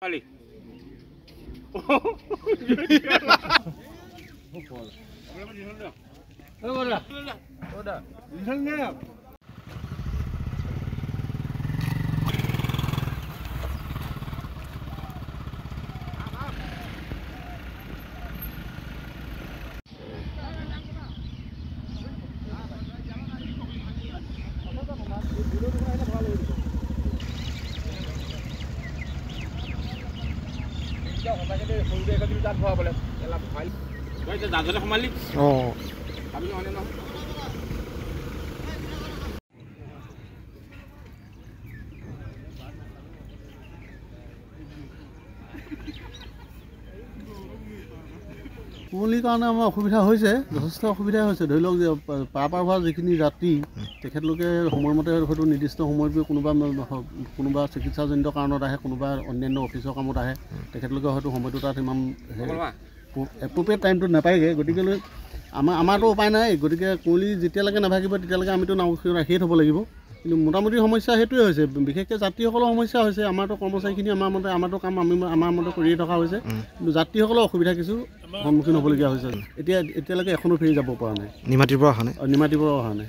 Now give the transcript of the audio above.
Vale. কুঁৱলীৰ কাৰণে আমাৰ অসুবিধা হৈছে, যথেষ্ট অসুবিধা হৈছে। ধৰি লওক যে পাৰ হোৱা যিখিনি যাত্ৰী তেখেতলোকে সময়মতে হয়তো নিৰ্দিষ্ট সময়ত কোনোবা চিকিৎসাজনিত কাৰণত আহে, কোনোবা অন্যান্য অফিচৰ কামত আহে, তেখেতলোকে হয়তো সময়টো তাত ইমান এপ্ৰপ্ৰিয়েট টাইমটোত নাপায়গৈ। গতিকেলৈ আমাৰতো উপায় নাই। গতিকে কুঁৱলী যেতিয়ালৈকে নাভাগিব তেতিয়ালৈকে আমিতো নাও ৰাখিয়ে থ'ব লাগিব। কিন্তু মোটামুটি সমস্যা সেইটোৱে হৈছে, বিশেষকৈ যাত্ৰীসকলৰ সমস্যা হৈছে। আমাৰতো কৰ্মচাৰীখিনি আমাৰতো কাম আমাৰ মতে কৰিয়ে থকা হৈছে, কিন্তু যাত্ৰীসকলৰ অসুবিধা কিছু সন্মুখীন হ'বলগীয়া হৈছে। এতিয়ালৈকে এখনো ফেৰি যাব পৰা নাই, নিমাতীৰ পৰা অহা নাই।